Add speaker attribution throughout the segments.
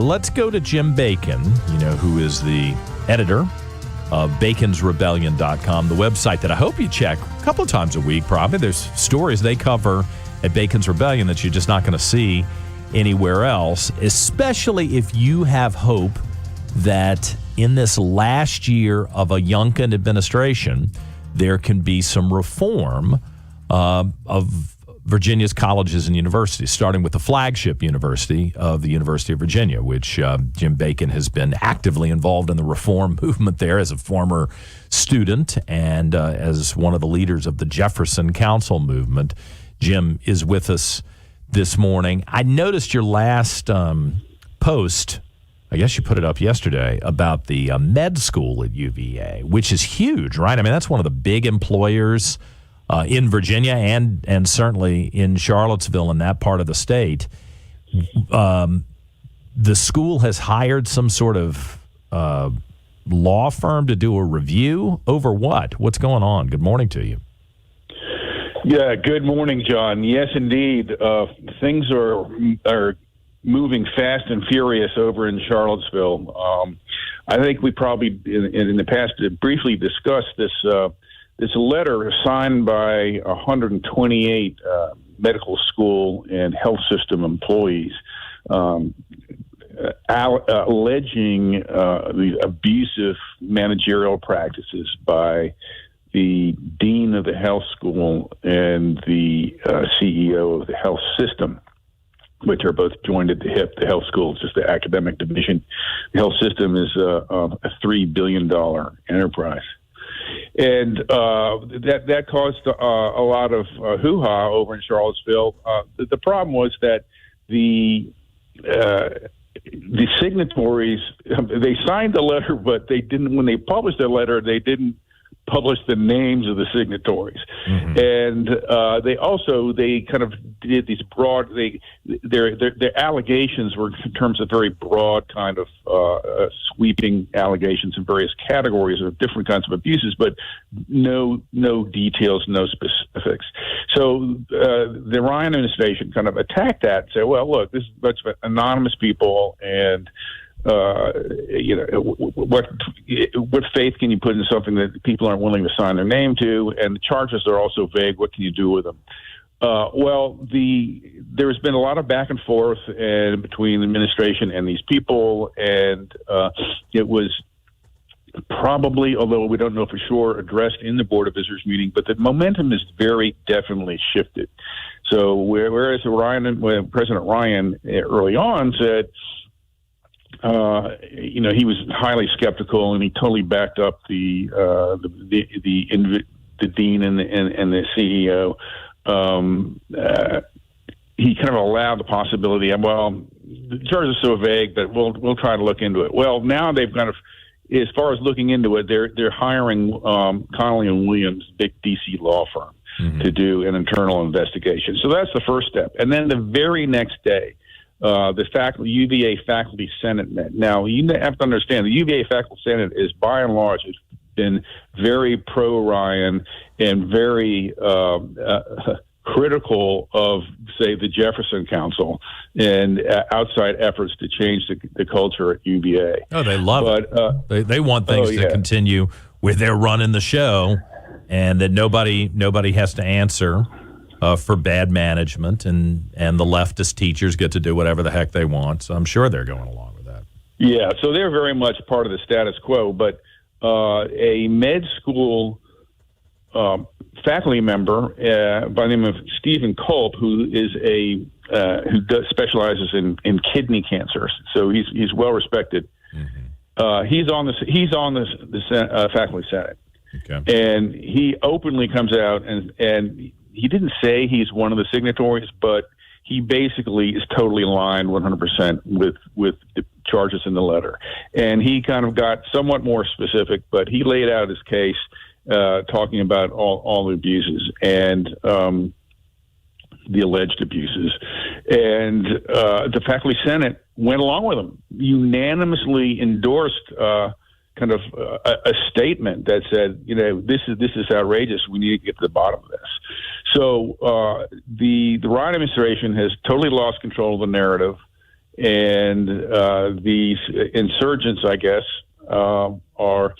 Speaker 1: Let's go to Jim Bacon, who is the editor of baconsrebellion.com, the website that I hope you check a couple of times a week, probably. There's stories they cover at Bacon's Rebellion that you're just not going to see anywhere else, especially if you have hope that in this last year of a Youngkin administration, there can be some reform of Virginia's colleges and universities, starting with the flagship university of the University of Virginia, which Jim Bacon has been actively involved in the reform movement there as a former student and as one of the leaders of the Jefferson Council movement. Jim is with us this morning. I noticed your last post, I guess you put it up yesterday, about the med school at UVA, which is huge, right? I mean, that's one of the big employers in Virginia and certainly in Charlottesville and that part of the state. The school has hired some sort of law firm to do a review over what? What's going on? Good morning to you.
Speaker 2: Yeah, good morning, John. Yes, indeed. Things are moving fast and furious over in Charlottesville. I think we probably in the past briefly discussed this letter signed by 128 medical school and health system employees alleging the abusive managerial practices by the dean of the health school and the CEO of the health system, which are both joined at the hip. The health school is just the academic division. The health system is a $3 billion enterprise. And that caused a lot of hoo-ha over in Charlottesville. The problem was that the signatories, they signed the letter, but they didn't. When they published the letter, they didn't publish the names of the signatories. Mm-hmm. And they kind of did these broad. Their allegations were in terms of very broad kind of sweeping allegations in various categories of different kinds of abuses, but no details, no specifics. So the Ryan administration kind of attacked that and said, well, look, this is a bunch of anonymous people, and what faith can you put in something that people aren't willing to sign their name to? And the charges are also vague. What can you do with them? There's been a lot of back and forth between the administration and these people, and it was probably, although we don't know for sure, addressed in the Board of Visitors meeting, but the momentum is very definitely shifted. So whereas President Ryan early on said, he was highly skeptical, and he totally backed up the dean and the CEO. He kind of allowed the possibility of, well, the charges are so vague, but we'll try to look into it. Well, now they've kind of, as far as looking into it, they're hiring Connolly and Williams, big DC law firm, mm-hmm. to do an internal investigation. So that's the first step. And then the very next day, the UVA Faculty Senate met. Now, you have to understand, the UVA Faculty Senate is, by and large, has been very pro-Ryan and very critical of, say, the Jefferson Council and outside efforts to change the culture at UVA.
Speaker 1: Oh, they love it. They want things to continue with their running the show, and that nobody has to answer for bad management, and the leftist teachers get to do whatever the heck they want. So I'm sure they're going along with that.
Speaker 2: Yeah, so they're very much part of the status quo. But a med school faculty member by the name of Stephen Culp, who specializes in kidney cancers, so he's well respected. Mm-hmm. He's on the faculty senate, okay. And he openly comes out and he didn't say he's one of the signatories, but he basically is totally aligned 100% with the charges in the letter. And he kind of got somewhat more specific, but he laid out his case, talking about all the abuses and the alleged abuses. And the faculty senate went along with him, unanimously endorsed kind of a statement that said, this is outrageous. We need to get to the bottom of this. So the Ryan administration has totally lost control of the narrative, these insurgents, I guess, are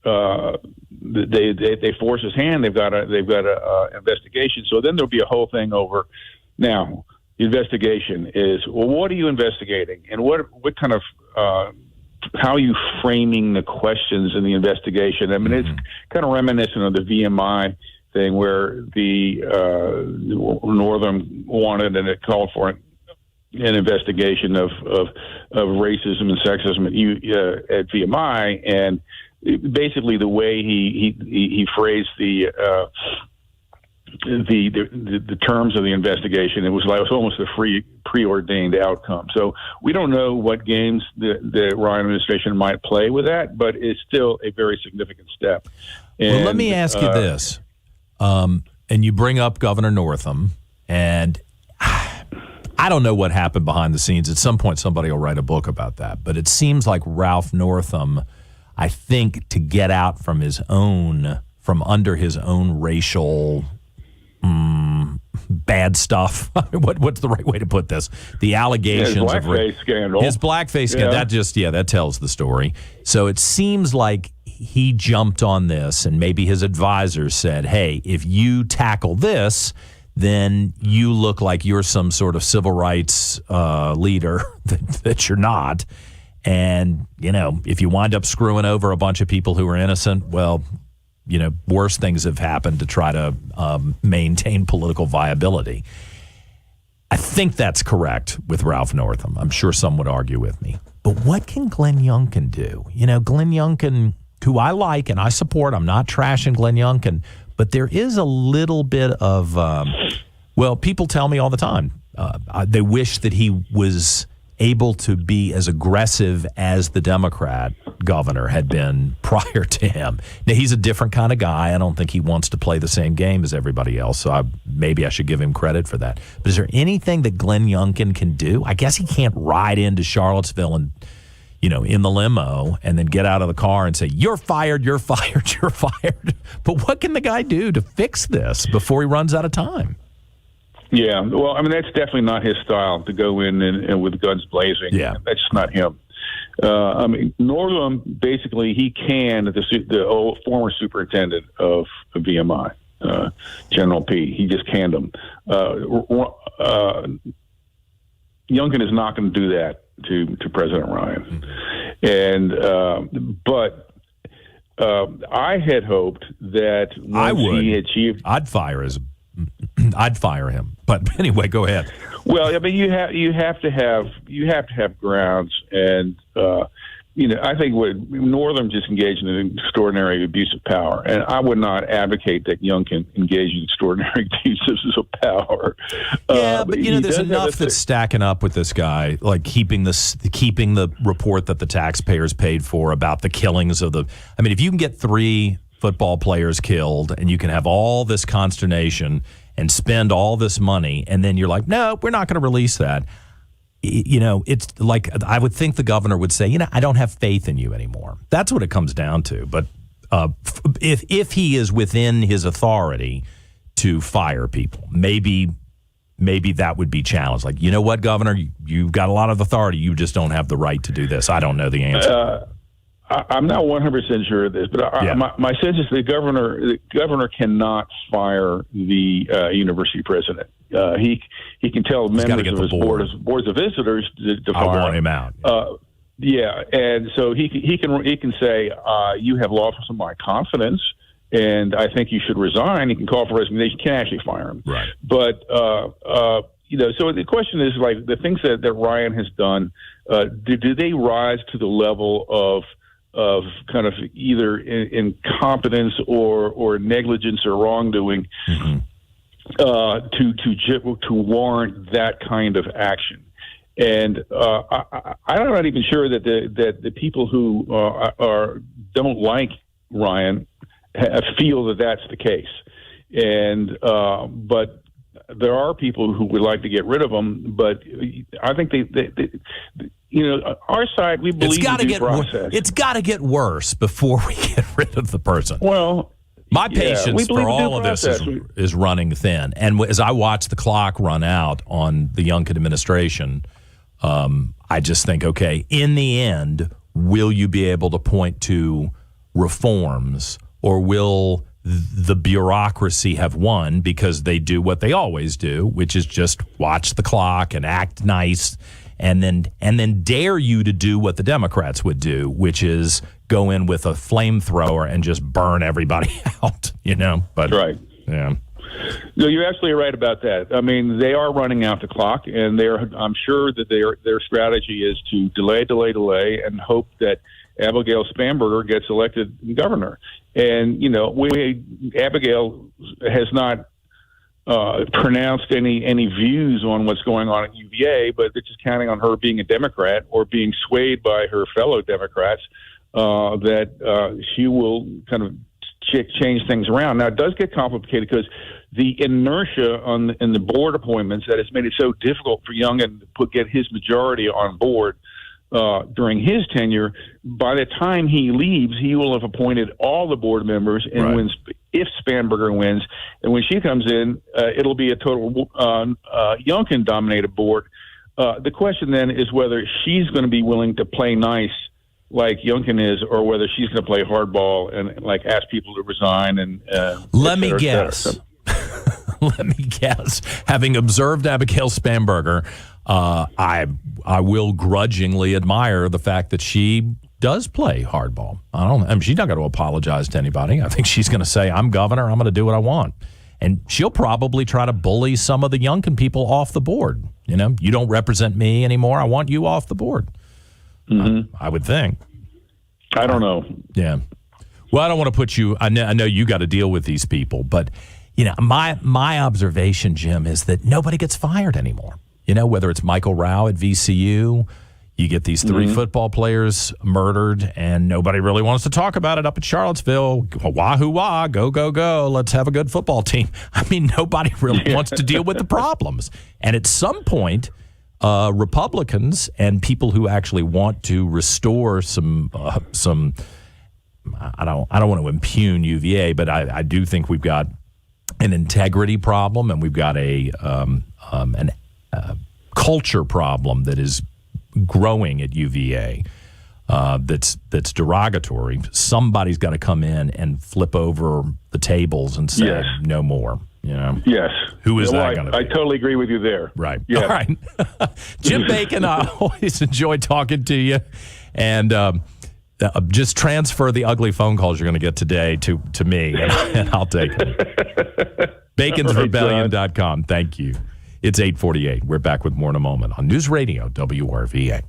Speaker 2: they force his hand. They've got a investigation. So then there'll be a whole thing over. Now, the investigation is, well, what are you investigating, and what kind of how are you framing the questions in the investigation? I mean, it's kind of reminiscent of the VMI thing where the Northam wanted and it called for an investigation of racism and sexism at VMI, and basically the way he phrased the terms of the investigation, it was almost a preordained outcome. So we don't know what games the Ryan administration might play with that, but it's still a very significant step. And,
Speaker 1: well, let me ask you this. And you bring up Governor Northam, and I don't know what happened behind the scenes. At some point, somebody will write a book about that. But it seems like Ralph Northam, I think, to get out from under his own racial bad stuff. What's the right way to put this? The allegations
Speaker 2: his blackface scandal.
Speaker 1: His blackface scandal. That tells the story. So it seems like he jumped on this, and maybe his advisors said, hey, if you tackle this, then you look like you're some sort of civil rights leader that you're not. And, if you wind up screwing over a bunch of people who are innocent, well, worse things have happened to try to maintain political viability. I think that's correct with Ralph Northam. I'm sure some would argue with me. But what can Glenn Youngkin do? Glenn Youngkin, who I like and I support, I'm not trashing Glenn Youngkin, but there is a little bit of, people tell me all the time, they wish that he was able to be as aggressive as the Democrat governor had been prior to him. Now, he's a different kind of guy. I don't think he wants to play the same game as everybody else, so maybe I should give him credit for that. But is there anything that Glenn Youngkin can do? I guess he can't ride into Charlottesville and, in the limo and then get out of the car and say, you're fired, you're fired, you're fired. But what can the guy do to fix this before he runs out of time?
Speaker 2: Yeah, well, I mean, that's definitely not his style to go in and with guns blazing.
Speaker 1: Yeah.
Speaker 2: That's just not him. Northam, basically, he canned the old former superintendent of VMI, General P. He just canned him. Youngkin is not going to do that to President Ryan. Mm-hmm. But I had hoped that once he achieved...
Speaker 1: I'd fire him. But anyway, go ahead.
Speaker 2: Well, I mean, you have to have grounds, and I think what Northam just engaged in an extraordinary abuse of power, and I would not advocate that Youngkin engage in extraordinary abuses of power.
Speaker 1: Yeah, but there's enough that's stacking up with this guy, like keeping the report that the taxpayers paid for about the killings of the. I mean, if you can get 3 football players killed, and you can have all this consternation and spend all this money, and then you're like, no, we're not going to release that. It's like, I would think the governor would say, I don't have faith in you anymore. That's what it comes down to. But if he is within his authority to fire people, maybe that would be challenged. Like, you know what, Governor, you've got a lot of authority. You just don't have the right to do this. I don't know the answer.
Speaker 2: I'm not 100% sure of this, but my sense is the governor cannot fire the university president. He can tell members of his boards of visitors to fire.
Speaker 1: I want him out.
Speaker 2: And so he can say, you have lost some of my confidence, and I think you should resign. He can call for resignation. He can actually fire him.
Speaker 1: Right.
Speaker 2: But so the question is, like, the things that Ryan has done, do they rise to the level of kind of either incompetence or negligence or wrongdoing to warrant that kind of action? And I'm not even sure that the people who don't like Ryan feel that that's the case. And but there are people who would like to get rid of him. But I think our side, we believe in due process.
Speaker 1: It's got to get worse before we get rid of the person.
Speaker 2: Well,
Speaker 1: my patience for all of this is running thin. And as I watch the clock run out on the Youngkin administration, I just think, okay, in the end, will you be able to point to reforms, or will the bureaucracy have won because they do what they always do, which is just watch the clock and act nice, and then dare you to do what the Democrats would do, which is go in with a flamethrower and just burn everybody out, But
Speaker 2: right.
Speaker 1: Yeah.
Speaker 2: No, you're absolutely right about that. I mean, they are running out the clock, and I'm sure that their strategy is to delay, and hope that Abigail Spanberger gets elected governor. And Abigail has not pronounced any views on what's going on at UVA, but it's just counting on her being a Democrat or being swayed by her fellow Democrats that she will kind of change things around. Now, it does get complicated because the inertia in the board appointments that has made it so difficult for Youngkin to get his majority on board during his tenure. By the time he leaves, he will have appointed all the board members and
Speaker 1: right.
Speaker 2: wins if Spanberger wins. And when she comes in, it'll be a total Youngkin-dominated board. The question then is whether she's going to be willing to play nice like Youngkin is, or whether she's going to play hardball and ask people to resign. And
Speaker 1: let me guess. Let me guess. Having observed Abigail Spanberger, I will grudgingly admire the fact that she does play hardball. She's not going to apologize to anybody. I think she's going to say, "I'm governor. I'm going to do what I want," and she'll probably try to bully some of the Youngkin people off the board. You don't represent me anymore. I want you off the board. Mm-hmm. I would think.
Speaker 2: I don't know.
Speaker 1: Yeah. Well, I don't want to put you. I know you got to deal with these people, but my observation, Jim, is that nobody gets fired anymore. Whether it's Michael Rao at VCU, you get these three football players murdered, and nobody really wants to talk about it up at Charlottesville. Wahoo wah, go, go, go. Let's have a good football team. I mean, nobody really wants to deal with the problems. And at some point, Republicans and people who actually want to restore some I don't want to impugn UVA, but I do think we've got an integrity problem, and we've got a culture problem that is growing at UVA that's derogatory. Somebody's got to come in and flip over the tables and say,
Speaker 2: yes.
Speaker 1: No more.
Speaker 2: Yes.
Speaker 1: Who is that going to be?
Speaker 2: I totally agree with you there.
Speaker 1: Right.
Speaker 2: Yes.
Speaker 1: All right. Jim Bacon, I always enjoy talking to you. And just transfer the ugly phone calls you're going to get today to me, and I'll take them. BaconsRebellion.com. Thank you. It's 8:48. We're back with more in a moment on News Radio WRVA.